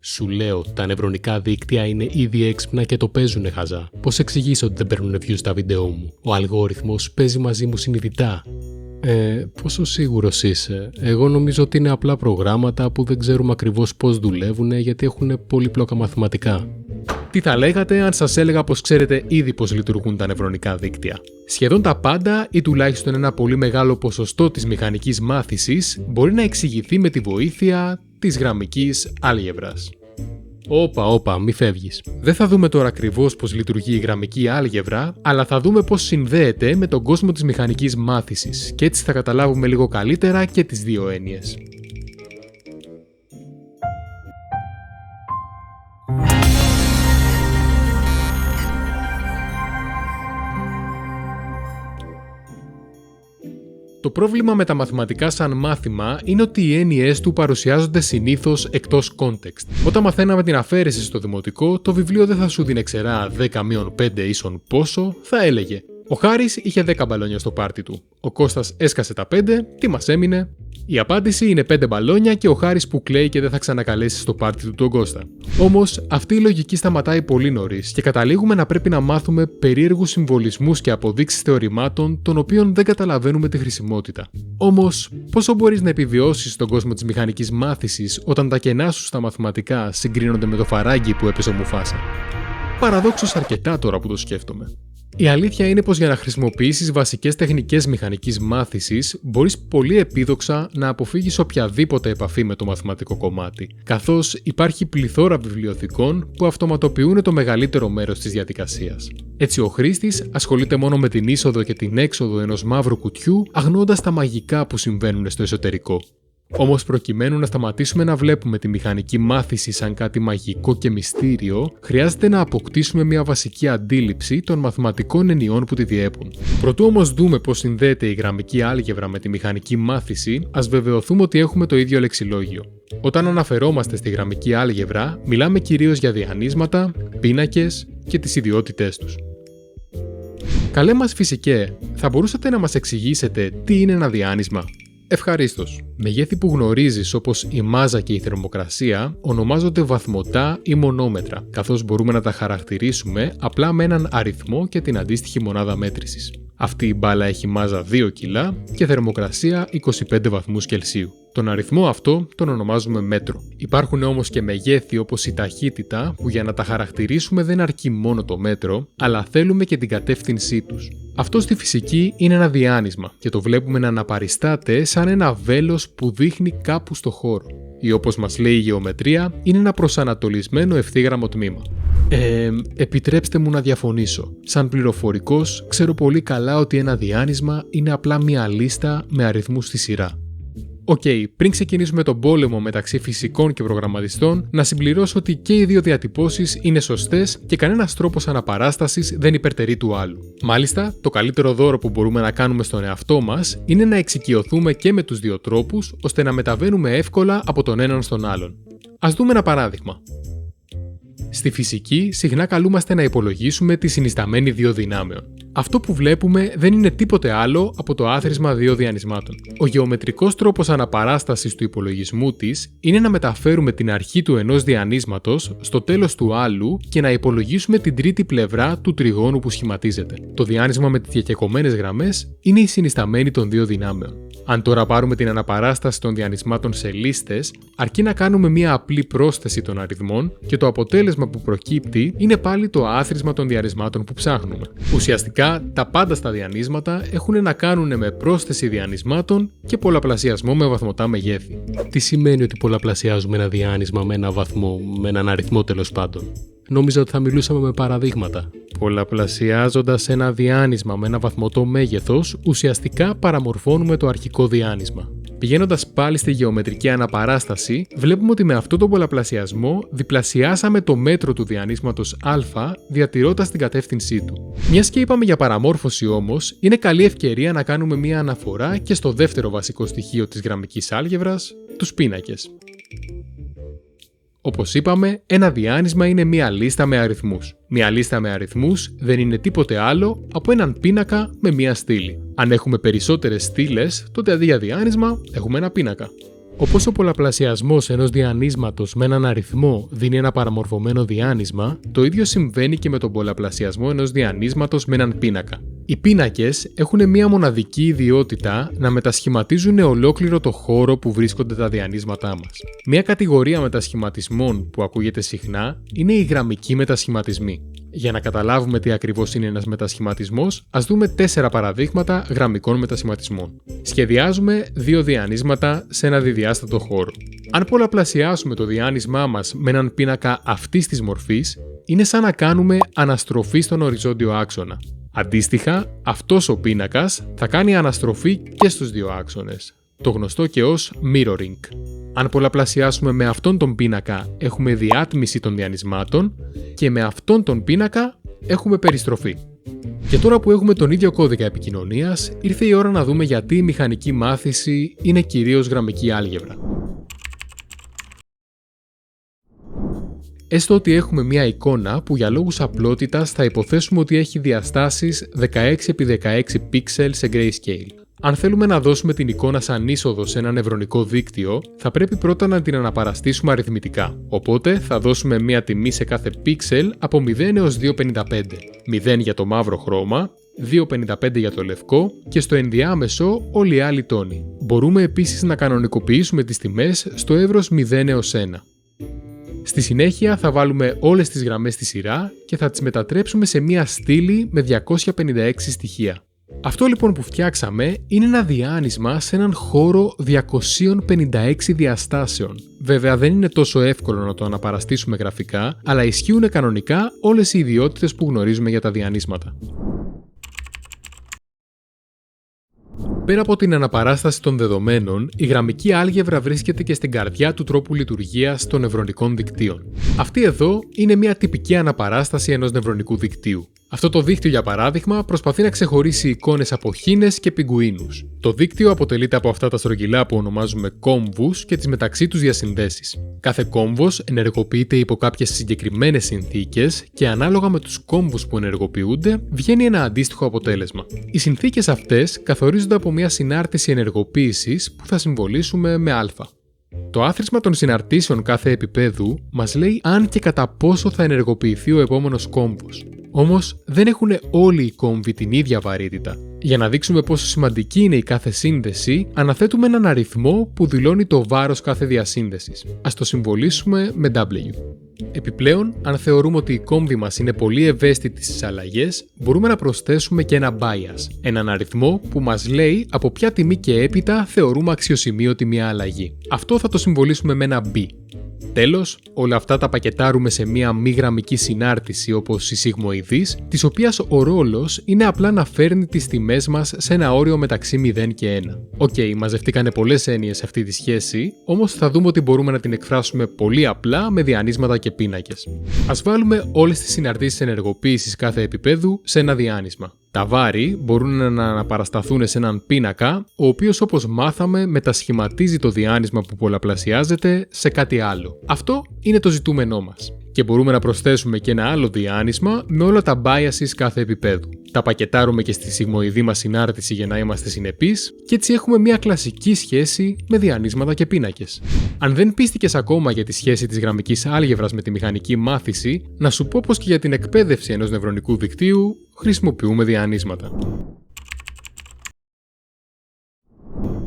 Σου λέω, τα νευρονικά δίκτυα είναι ήδη έξυπνα και το παίζουνε χαζά. Πώς εξηγείς ότι δεν παίρνουν views στα βίντεό μου? Ο αλγόριθμος παίζει μαζί μου συνειδητά. Πόσο σίγουρος είσαι? Εγώ νομίζω ότι είναι απλά προγράμματα που δεν ξέρουμε ακριβώς πώς δουλεύουν γιατί έχουν πολύπλοκα μαθηματικά. Τι θα λέγατε αν σας έλεγα πως ξέρετε ήδη πώς λειτουργούν τα νευρονικά δίκτυα? Σχεδόν τα πάντα ή τουλάχιστον ένα πολύ μεγάλο ποσοστό της μηχανικής μάθησης μπορεί να εξηγηθεί με τη βοήθεια της γραμμικής άλγευρας. Όπα, μη φεύγεις. Δεν θα δούμε τώρα ακριβώς πώς λειτουργεί η γραμμική άλγευρα, αλλά θα δούμε πώς συνδέεται με τον κόσμο της μηχανικής μάθησης και έτσι θα καταλάβουμε λίγο καλύτερα και τις δύο έννοιες. Το πρόβλημα με τα μαθηματικά σαν μάθημα είναι ότι οι έννοιες του παρουσιάζονται συνήθως εκτός context. Όταν μαθαίναμε την αφαίρεση στο δημοτικό, το βιβλίο δεν θα σου δίνει ξερά 10-5 ίσον πόσο, θα έλεγε: ο Χάρης είχε 10 μπαλόνια στο πάρτι του. Ο Κώστας έσκασε τα 5, τι μας έμεινε? Η απάντηση είναι 5 μπαλόνια και ο Χάρης που κλαίει και δεν θα ξανακαλέσει στο πάρτι του τον Κώστα. Όμως, αυτή η λογική σταματάει πολύ νωρίς και καταλήγουμε να πρέπει να μάθουμε περίεργους συμβολισμούς και αποδείξεις θεωρημάτων των οποίων δεν καταλαβαίνουμε τη χρησιμότητα. Όμως, πόσο μπορείς να επιβιώσεις στον κόσμο της μηχανικής μάθησης όταν τα κενά σου στα μαθηματικά συγκρίνονται με το φαράγγι που έπεσε ο Μουφάσα? Παραδόξως αρκετά τώρα που το σκέφτομαι. Η αλήθεια είναι πως για να χρησιμοποιήσεις βασικές τεχνικές μηχανικής μάθησης μπορείς πολύ επίδοξα να αποφύγεις οποιαδήποτε επαφή με το μαθηματικό κομμάτι, καθώς υπάρχει πληθώρα βιβλιοθηκών που αυτοματοποιούν το μεγαλύτερο μέρος της διαδικασίας. Έτσι ο χρήστης ασχολείται μόνο με την είσοδο και την έξοδο ενός μαύρου κουτιού, αγνοώντας τα μαγικά που συμβαίνουν στο εσωτερικό. Όμως προκειμένου να σταματήσουμε να βλέπουμε τη μηχανική μάθηση σαν κάτι μαγικό και μυστήριο, χρειάζεται να αποκτήσουμε μια βασική αντίληψη των μαθηματικών εννοιών που τη διέπουν. Προτού όμως δούμε πώς συνδέεται η γραμμική άλγευρα με τη μηχανική μάθηση, ας βεβαιωθούμε ότι έχουμε το ίδιο λεξιλόγιο. Όταν αναφερόμαστε στη γραμμική άλγευρα, μιλάμε κυρίως για διανύσματα, πίνακες και τις ιδιότητές τους. Καλέ μας φυσικέ, θα μπορούσατε να μας εξηγήσετε τι είναι ένα διάνυσμα? Ευχαρίστως. Μεγέθη που γνωρίζεις όπως η μάζα και η θερμοκρασία ονομάζονται βαθμωτά ή μονόμετρα, καθώς μπορούμε να τα χαρακτηρίσουμε απλά με έναν αριθμό και την αντίστοιχη μονάδα μέτρησης. Αυτή η μπάλα έχει μάζα 2 κιλά και θερμοκρασία 25 βαθμούς Κελσίου. Τον αριθμό αυτό τον ονομάζουμε μέτρο. Υπάρχουν όμως και μεγέθη όπως η ταχύτητα που για να τα χαρακτηρίσουμε δεν αρκεί μόνο το μέτρο, αλλά θέλουμε και την κατεύθυνσή τους. Αυτό στη φυσική είναι ένα διάνυσμα και το βλέπουμε να αναπαριστάται σαν ένα βέλος που δείχνει κάπου στο χώρο. Ή όπως μας λέει η γεωμετρία, είναι ένα προσανατολισμένο ευθύγραμμο τμήμα. Επιτρέψτε μου να διαφωνήσω. Σαν πληροφορικός, ξέρω πολύ καλά ότι ένα διάνυσμα είναι απλά μια λίστα με αριθμούς στη σειρά. Πριν ξεκινήσουμε τον πόλεμο μεταξύ φυσικών και προγραμματιστών, να συμπληρώσω ότι και οι δύο διατυπώσεις είναι σωστές και κανένας τρόπος αναπαράστασης δεν υπερτερεί του άλλου. Μάλιστα, το καλύτερο δώρο που μπορούμε να κάνουμε στον εαυτό μας είναι να εξοικειωθούμε και με τους δύο τρόπους, ώστε να μεταβαίνουμε εύκολα από τον έναν στον άλλον. Ας δούμε ένα παράδειγμα. Στη φυσική, συχνά καλούμαστε να υπολογίσουμε τη συνισταμένη δύο δυνάμεων. Αυτό που βλέπουμε δεν είναι τίποτε άλλο από το άθροισμα δύο διανυσμάτων. Ο γεωμετρικός τρόπος αναπαράστασης του υπολογισμού της είναι να μεταφέρουμε την αρχή του ενός διανύσματος στο τέλος του άλλου και να υπολογίσουμε την τρίτη πλευρά του τριγώνου που σχηματίζεται. Το διάνυσμα με τις διακεκομένες γραμμές είναι η συνισταμένη των δύο δυνάμεων. Αν τώρα πάρουμε την αναπαράσταση των διανυσμάτων σε λίστες, αρκεί να κάνουμε μία απλή πρόσθεση των αριθμών και το αποτέλεσμα που προκύπτει είναι πάλι το άθροισμα των διανυσμάτων που ψάχνουμε. Ουσιαστικά, τα πάντα στα διανύσματα έχουν να κάνουν με πρόσθεση διανυσμάτων και πολλαπλασιασμό με βαθμωτά μεγέθη. Τι σημαίνει ότι πολλαπλασιάζουμε ένα διάνυσμα με ένα βαθμό, με έναν αριθμό τέλος πάντων? Νόμιζα ότι θα μιλούσαμε με παραδείγματα. Πολλαπλασιάζοντας ένα διάνυσμα με ένα βαθμωτό μέγεθος, ουσιαστικά παραμορφώνουμε το αρχικό διάνυσμα. Πηγαίνοντας πάλι στη γεωμετρική αναπαράσταση, βλέπουμε ότι με αυτόν τον πολλαπλασιασμό διπλασιάσαμε το μέτρο του διανύσματος α, διατηρώντας την κατεύθυνσή του. Μιας και είπαμε για παραμόρφωση όμως, είναι καλή ευκαιρία να κάνουμε μια αναφορά και στο δεύτερο βασικό στοιχείο της γραμμικής άλγευρας, τους πίνακες. Όπως είπαμε, ένα διάνυσμα είναι μία λίστα με αριθμούς. Μία λίστα με αριθμούς δεν είναι τίποτε άλλο από έναν πίνακα με μία στήλη. Αν έχουμε περισσότερες στήλες, τότε αντί για διάνυσμα έχουμε ένα πίνακα. Όπως ο πολλαπλασιασμός ενός διανύσματος με έναν αριθμό δίνει ένα παραμορφωμένο διάνυσμα, το ίδιο συμβαίνει και με τον πολλαπλασιασμό ενός διανύσματος με έναν πίνακα. Οι πίνακες έχουν μία μοναδική ιδιότητα να μετασχηματίζουν ολόκληρο το χώρο που βρίσκονται τα διανύσματά μας. Μία κατηγορία μετασχηματισμών που ακούγεται συχνά είναι οι γραμμικοί μετασχηματισμοί. Για να καταλάβουμε τι ακριβώς είναι ένας μετασχηματισμός, ας δούμε 4 παραδείγματα γραμμικών μετασχηματισμών. Σχεδιάζουμε 2 διανύσματα σε ένα διδιάστατο χώρο. Αν πολλαπλασιάσουμε το διάνυσμά μας με έναν πίνακα αυτής της μορφής, είναι σαν να κάνουμε αναστροφή στον οριζόντιο άξονα. Αντίστοιχα, αυτός ο πίνακας θα κάνει αναστροφή και στους 2 άξονες, το γνωστό και ως mirroring. Αν πολλαπλασιάσουμε με αυτόν τον πίνακα, έχουμε διάτμιση των διανυσμάτων και με αυτόν τον πίνακα έχουμε περιστροφή. Και τώρα που έχουμε τον ίδιο κώδικα επικοινωνίας, ήρθε η ώρα να δούμε γιατί η μηχανική μάθηση είναι κυρίως γραμμική álgebra. Έστω ότι έχουμε μια εικόνα που για λόγους απλότητας θα υποθέσουμε ότι έχει διαστάσεις 16x16 pixels σε grayscale. Αν θέλουμε να δώσουμε την εικόνα σαν είσοδο σε ένα νευρονικό δίκτυο, θα πρέπει πρώτα να την αναπαραστήσουμε αριθμητικά. Οπότε θα δώσουμε μια τιμή σε κάθε pixel από 0 έως 255. 0 για το μαύρο χρώμα, 255 για το λευκό και στο ενδιάμεσο όλοι οι άλλοι τόνοι. Μπορούμε επίσης να κανονικοποιήσουμε τις τιμές στο εύρος 0 έως 1. Στη συνέχεια θα βάλουμε όλες τις γραμμές στη σειρά και θα τις μετατρέψουμε σε μια στήλη με 256 στοιχεία. Αυτό λοιπόν που φτιάξαμε είναι ένα διάνυσμα σε έναν χώρο 256 διαστάσεων. Βέβαια δεν είναι τόσο εύκολο να το αναπαραστήσουμε γραφικά, αλλά ισχύουν κανονικά όλες οι ιδιότητες που γνωρίζουμε για τα διανύσματα. Πέρα από την αναπαράσταση των δεδομένων, η γραμμική álgebra βρίσκεται και στην καρδιά του τρόπου λειτουργίας των νευρονικών δικτύων. Αυτή εδώ είναι μια τυπική αναπαράσταση ενός νευρονικού δικτύου. Αυτό το δίκτυο, για παράδειγμα, προσπαθεί να ξεχωρίσει εικόνες από χήνες και πιγκουίνους. Το δίκτυο αποτελείται από αυτά τα στρογγυλά που ονομάζουμε κόμβους και τις μεταξύ τους διασυνδέσεις. Κάθε κόμβος ενεργοποιείται υπό κάποιες συγκεκριμένες συνθήκες και ανάλογα με τους κόμβους που ενεργοποιούνται, βγαίνει ένα αντίστοιχο αποτέλεσμα. Οι συνθήκες αυτές καθορίζονται από μια συνάρτηση ενεργοποίησης που θα συμβολήσουμε με α. Το άθροισμα των συναρτήσεων κάθε επίπεδου μας λέει αν και κατά πόσο θα ενεργοποιηθεί ο επόμενος κόμβος. Όμως δεν έχουν όλοι οι κόμβοι την ίδια βαρύτητα. Για να δείξουμε πόσο σημαντική είναι η κάθε σύνδεση, αναθέτουμε έναν αριθμό που δηλώνει το βάρος κάθε διασύνδεσης. Ας το συμβολήσουμε με W. Επιπλέον, αν θεωρούμε ότι η κόμβη μας είναι πολύ ευαίσθητη στις αλλαγές, μπορούμε να προσθέσουμε και ένα bias, έναν αριθμό που μας λέει από ποια τιμή και έπειτα θεωρούμε αξιοσημείωτη μια αλλαγή. Αυτό θα το συμβολήσουμε με ένα B. Τέλος, όλα αυτά τα πακετάρουμε σε μια μη γραμμική συνάρτηση όπως η σιγμοειδής, της οποίας ο ρόλος είναι απλά να φέρνει τις τιμές μας σε ένα όριο μεταξύ 0 και 1. Οκ, μαζευτήκανε πολλές έννοιες σε αυτή τη σχέση, όμως θα δούμε ότι μπορούμε να την εκφράσουμε πολύ απλά με διανύσματα και πίνακες. Ας βάλουμε όλες τις συναρτήσεις ενεργοποίησης κάθε επίπεδου σε ένα διάνυσμα. Τα βάρη μπορούν να αναπαρασταθούν σε έναν πίνακα, ο οποίος όπως μάθαμε μετασχηματίζει το διάνυσμα που πολλαπλασιάζεται σε κάτι άλλο. Αυτό είναι το ζητούμενό μας. Και μπορούμε να προσθέσουμε και ένα άλλο διάνυσμα με όλα τα biases κάθε επίπεδου. Τα πακετάρουμε και στη σιγμοειδή μας συνάρτηση για να είμαστε συνεπείς και έτσι έχουμε μια κλασική σχέση με διανύσματα και πίνακες. Αν δεν πίστηκες ακόμα για τη σχέση της γραμμικής άλγευρας με τη μηχανική μάθηση, να σου πω πως και για την εκπαίδευση ενός νευρονικού δικτύου χρησιμοποιούμε διανύσματα.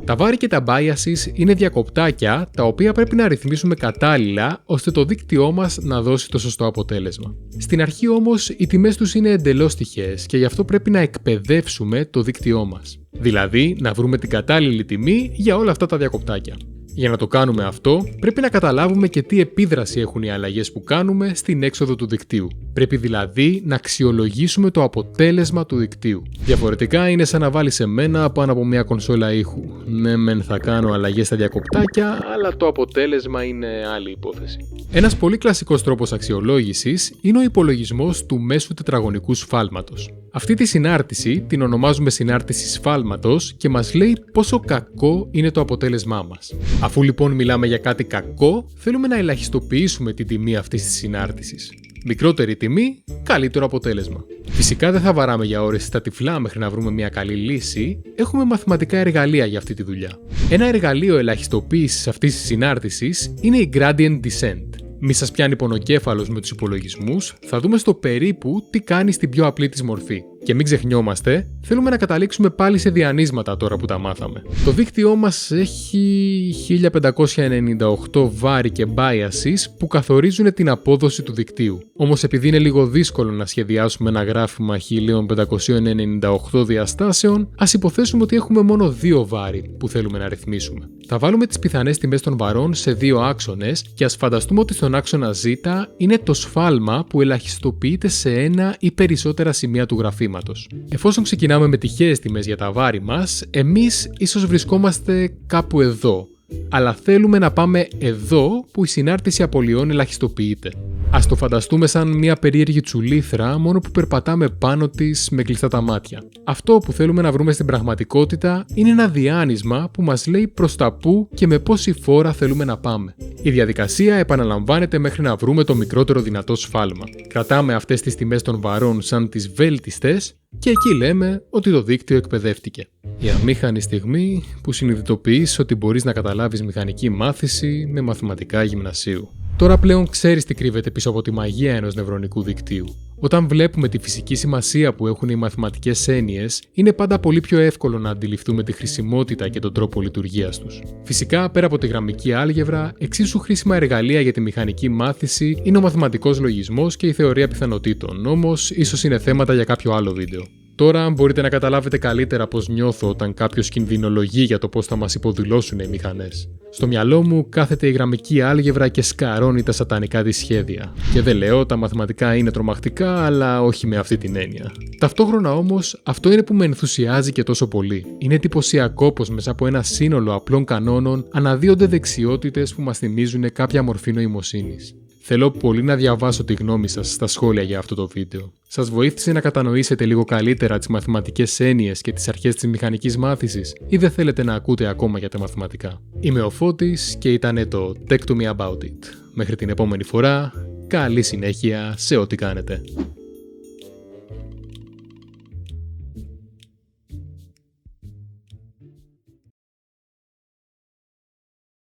Τα βάρη και τα biases είναι διακοπτάκια τα οποία πρέπει να ρυθμίσουμε κατάλληλα ώστε το δίκτυό μας να δώσει το σωστό αποτέλεσμα. Στην αρχή όμως οι τιμές τους είναι εντελώς τυχαίες και γι' αυτό πρέπει να εκπαιδεύσουμε το δίκτυό μας. Δηλαδή να βρούμε την κατάλληλη τιμή για όλα αυτά τα διακοπτάκια. Για να το κάνουμε αυτό, πρέπει να καταλάβουμε και τι επίδραση έχουν οι αλλαγές που κάνουμε στην έξοδο του δικτύου. Πρέπει δηλαδή να αξιολογήσουμε το αποτέλεσμα του δικτύου. Διαφορετικά είναι σαν να βάλεις εμένα πάνω από μια κονσόλα ήχου. Ναι, μεν θα κάνω αλλαγές στα διακοπτάκια, αλλά το αποτέλεσμα είναι άλλη υπόθεση. Ένας πολύ κλασικός τρόπος αξιολόγησης είναι ο υπολογισμός του μέσου τετραγωνικού σφάλματος. Αυτή τη συνάρτηση την ονομάζουμε συνάρτηση σφάλματος και μας λέει πόσο κακό είναι το αποτέλεσμά μας. Αφού λοιπόν μιλάμε για κάτι κακό, θέλουμε να ελαχιστοποιήσουμε την τιμή αυτής της συνάρτησης. Μικρότερη τιμή, καλύτερο αποτέλεσμα. Φυσικά δεν θα βαράμε για ώρες στα τυφλά μέχρι να βρούμε μια καλή λύση, έχουμε μαθηματικά εργαλεία για αυτή τη δουλειά. Ένα εργαλείο ελαχιστοποίησης αυτής της συνάρτησης είναι η Gradient Descent. Μη σας πιάνει πονοκέφαλος με τους υπολογισμούς, θα δούμε στο περίπου τι κάνει στην πιο απλή της μορφή. Και μην ξεχνιόμαστε, θέλουμε να καταλήξουμε πάλι σε διανύσματα τώρα που τα μάθαμε. Το δίκτυό μας έχει 1598 βάρη και biases που καθορίζουν την απόδοση του δικτύου. Όμως επειδή είναι λίγο δύσκολο να σχεδιάσουμε ένα γράφημα 1598 διαστάσεων, ας υποθέσουμε ότι έχουμε μόνο 2 βάρη που θέλουμε να ρυθμίσουμε. Θα βάλουμε τις πιθανές τιμές των βαρών σε 2 άξονες και ας φανταστούμε ότι στον άξονα Ζ είναι το σφάλμα που ελαχιστοποιείται σε 1 ή περισσότερα σημεία του γραφήματος. Εφόσον ξεκινάμε με τυχαίες τιμές για τα βάρη μας, εμείς ίσως βρισκόμαστε κάπου εδώ, αλλά θέλουμε να πάμε εδώ που η συνάρτηση απολειών ελαχιστοποιείται. Ας το φανταστούμε σαν μια περίεργη τσουλήθρα, μόνο που περπατάμε πάνω της με κλειστά τα μάτια. Αυτό που θέλουμε να βρούμε στην πραγματικότητα είναι ένα διάνυσμα που μας λέει προς τα πού και με πόση φόρα θέλουμε να πάμε. Η διαδικασία επαναλαμβάνεται μέχρι να βρούμε το μικρότερο δυνατό σφάλμα. Κρατάμε αυτές τις τιμές των βαρών σαν τις βέλτιστες και εκεί λέμε ότι το δίκτυο εκπαιδεύτηκε. Η αμήχανη στιγμή που συνειδητοποιείς ότι μπορείς να καταλάβεις μηχανική μάθηση με μαθηματικά γυμνασίου. Τώρα πλέον ξέρεις τι κρύβεται πίσω από τη μαγεία ενός νευρονικού δικτύου. Όταν βλέπουμε τη φυσική σημασία που έχουν οι μαθηματικές έννοιες, είναι πάντα πολύ πιο εύκολο να αντιληφθούμε τη χρησιμότητα και τον τρόπο λειτουργίας τους. Φυσικά, πέρα από τη γραμμική άλγευρα, εξίσου χρήσιμα εργαλεία για τη μηχανική μάθηση είναι ο μαθηματικός λογισμός και η θεωρία πιθανοτήτων, όμως ίσως είναι θέματα για κάποιο άλλο βίντεο. Τώρα μπορείτε να καταλάβετε καλύτερα πώς νιώθω όταν κάποιος κινδυνολογεί για το πώς θα μας υποδηλώσουν οι μηχανές. Στο μυαλό μου κάθεται η γραμμική άλγευρα και σκαρώνει τα σατανικά της σχέδια. Και δεν λέω τα μαθηματικά είναι τρομακτικά, αλλά όχι με αυτή την έννοια. Ταυτόχρονα όμως αυτό είναι που με ενθουσιάζει και τόσο πολύ. Είναι εντυπωσιακό πως μέσα από ένα σύνολο απλών κανόνων αναδύονται δεξιότητες που μας θυμίζουν κάποια μορφή νοημοσύνης. Θέλω πολύ να διαβάσω τη γνώμη σας στα σχόλια για αυτό το βίντεο. Σας βοήθησε να κατανοήσετε λίγο καλύτερα τις μαθηματικές έννοιες και τις αρχές της μηχανικής μάθησης ή δεν θέλετε να ακούτε ακόμα για τα μαθηματικά? Είμαι ο Φώτης και ήταν το Tech to Me About It. Μέχρι την επόμενη φορά, καλή συνέχεια σε ό,τι κάνετε.